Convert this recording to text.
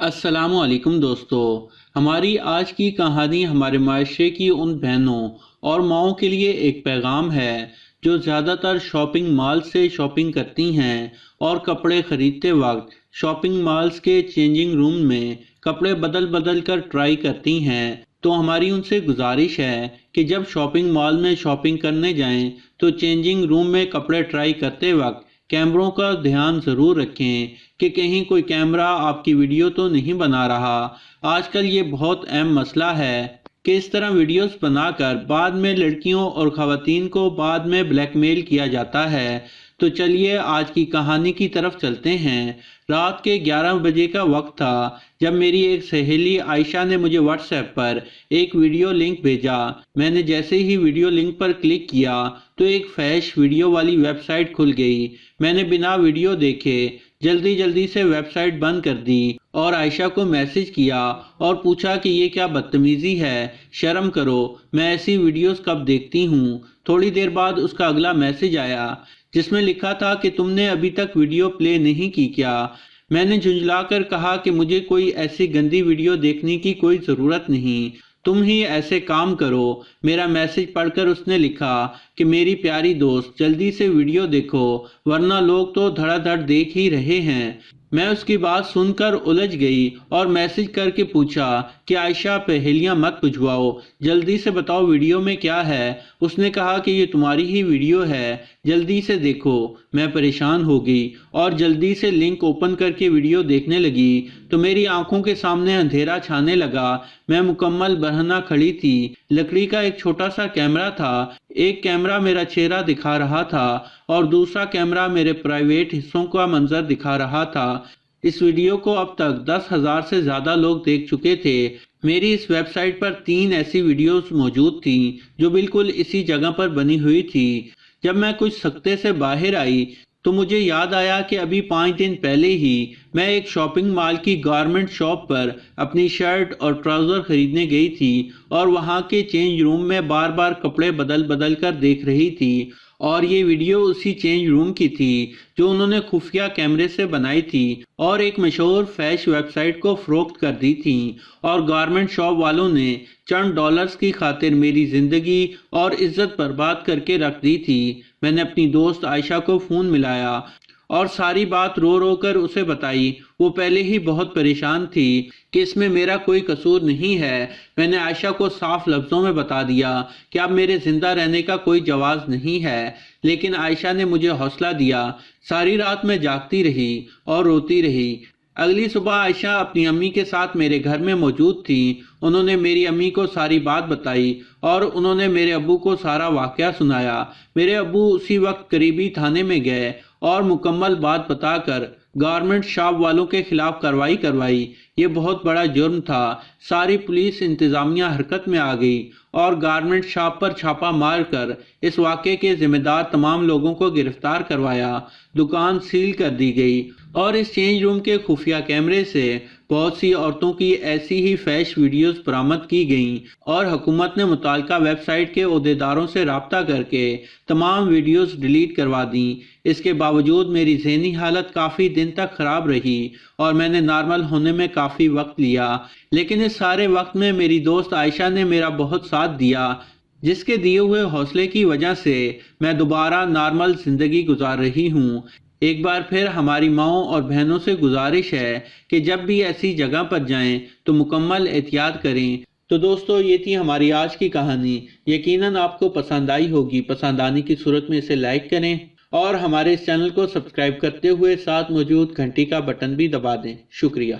السلام علیکم دوستو، ہماری آج کی کہانی ہمارے معاشرے کی ان بہنوں اور ماؤں کے لیے ایک پیغام ہے جو زیادہ تر شاپنگ مال سے شاپنگ کرتی ہیں اور کپڑے خریدتے وقت شاپنگ مالز کے چینجنگ روم میں کپڑے بدل بدل کر ٹرائی کرتی ہیں۔ تو ہماری ان سے گزارش ہے کہ جب شاپنگ مال میں شاپنگ کرنے جائیں تو چینجنگ روم میں کپڑے ٹرائی کرتے وقت کیمروں کا دھیان ضرور رکھیں کہ کہیں کوئی کیمرہ آپ کی ویڈیو تو نہیں بنا رہا۔ آج کل یہ بہت اہم مسئلہ ہے کہ اس طرح ویڈیوز بنا کر بعد میں لڑکیوں اور خواتین کو بعد میں بلیک میل کیا جاتا ہے۔ تو چلیے آج کی کہانی کی طرف چلتے ہیں۔ رات کے 11 بجے کا وقت تھا جب میری ایک سہیلی عائشہ نے مجھے واٹس ایپ پر ایک ویڈیو لنک بھیجا۔ میں نے جیسے ہی ویڈیو لنک پر کلک کیا تو ایک فحش ویڈیو والی ویب سائٹ کھل گئی۔ میں نے بنا ویڈیو دیکھے جلدی سے ویب سائٹ بند کر دی اور عائشہ کو میسج کیا اور پوچھا کہ یہ کیا بدتمیزی ہے، شرم کرو، میں ایسی ویڈیوز کب دیکھتی ہوں۔ تھوڑی دیر بعد اس کا اگلا میسج آیا جس میں لکھا تھا کہ تم نے ابھی تک ویڈیو پلے نہیں کی کیا؟ میں نے جھنجلا کر کہا کہ مجھے کوئی ایسی گندی ویڈیو دیکھنے کی کوئی ضرورت نہیں، تم ہی ایسے کام کرو۔ میرا میسج پڑھ کر اس نے لکھا کہ میری پیاری دوست جلدی سے ویڈیو دیکھو ورنہ لوگ تو دھڑا دھڑ دیکھ ہی رہے ہیں۔ میں اس کی بات سن کر الجھ گئی اور میسج کر کے پوچھا کہ عائشہ پہیلیاں مت بجھواؤ، جلدی سے بتاؤ ویڈیو میں کیا ہے۔ اس نے کہا کہ یہ تمہاری ہی ویڈیو ہے، جلدی سے دیکھو۔ میں پریشان ہو گئی اور جلدی سے لنک اوپن کر کے ویڈیو دیکھنے لگی تو میری آنکھوں کے سامنے اندھیرا چھانے لگا۔ میں مکمل برہنہ کھڑی تھی۔ لکڑی کا ایک چھوٹا سا کیمرہ تھا، ایک کیمرہ میرا چہرہ دکھا رہا تھا اور دوسرا کیمرہ میرے پرائیویٹ حصوں کا منظر دکھا رہا تھا۔ اس ویڈیو کو اب تک 10,000 سے زیادہ لوگ دیکھ چکے تھے۔ میری اس ویب سائٹ پر 3 ایسی ویڈیوز موجود تھیں جو بالکل اسی جگہ پر بنی ہوئی تھی۔ جب میں کچھ سکتے سے باہر آئی تو مجھے یاد آیا کہ ابھی 5 دن پہلے ہی میں ایک شاپنگ مال کی گارمنٹ شاپ پر اپنی شرٹ اور ٹراؤزر خریدنے گئی تھی اور وہاں کے چینج روم میں بار بار کپڑے بدل بدل کر دیکھ رہی تھی، اور یہ ویڈیو اسی چینج روم کی تھی جو انہوں نے خفیہ کیمرے سے بنائی تھی اور ایک مشہور فیش ویب سائٹ کو فروخت کر دی تھی، اور گارمنٹ شاپ والوں نے چند ڈالرز کی خاطر میری زندگی اور عزت برباد کر کے رکھ دی تھی۔ میں نے اپنی دوست عائشہ کو فون ملایا اور ساری بات رو رو کر اسے بتائی۔ وہ پہلے ہی بہت پریشان تھی کہ اس میں میرا کوئی قصور نہیں ہے۔ میں نے عائشہ کو صاف لفظوں میں بتا دیا کہ اب میرے زندہ رہنے کا کوئی جواز نہیں ہے، لیکن عائشہ نے مجھے حوصلہ دیا۔ ساری رات میں جاگتی رہی اور روتی رہی۔ اگلی صبح عائشہ اپنی امی کے ساتھ میرے گھر میں موجود تھی۔ انہوں نے میری امی کو ساری بات بتائی اور انہوں نے میرے ابو کو سارا واقعہ سنایا۔ میرے ابو اسی وقت قریبی تھانے میں گئے اور مکمل بات بتا کر گارمنٹ شاپ والوں کے خلاف کارروائی کروائی۔ یہ بہت بڑا جرم تھا۔ ساری پولیس انتظامیہ حرکت میں آ گئی اور گارمنٹ شاپ پر چھاپا مار کر اس واقعے کے ذمہ دار تمام لوگوں کو گرفتار کروایا۔ دکان سیل کر دی گئی اور اس چینج روم کے خفیہ کیمرے سے بہت سی عورتوں کی ایسی ہی فیش ویڈیوز برآمد کی گئیں اور حکومت نے متعلقہ ویب سائٹ کے عہدیداروں سے رابطہ کر کے تمام ویڈیوز ڈیلیٹ کروا دیں۔ اس کے باوجود میری ذہنی حالت کافی دن تک خراب رہی اور میں نے نارمل ہونے میں کافی وقت لیا، لیکن اس سارے وقت میں میری دوست عائشہ نے میرا بہت ساتھ دیا، جس کے دیے ہوئے حوصلے کی وجہ سے میں دوبارہ نارمل زندگی گزار رہی ہوں۔ ایک بار پھر ہماری ماؤں اور بہنوں سے گزارش ہے کہ جب بھی ایسی جگہ پر جائیں تو مکمل احتیاط کریں۔ تو دوستو، یہ تھی ہماری آج کی کہانی۔ یقیناً آپ کو پسند آئی ہوگی۔ پسند آنے کی صورت میں اسے لائک کریں اور ہمارے اس چینل کو سبسکرائب کرتے ہوئے ساتھ موجود گھنٹی کا بٹن بھی دبا دیں۔ شکریہ۔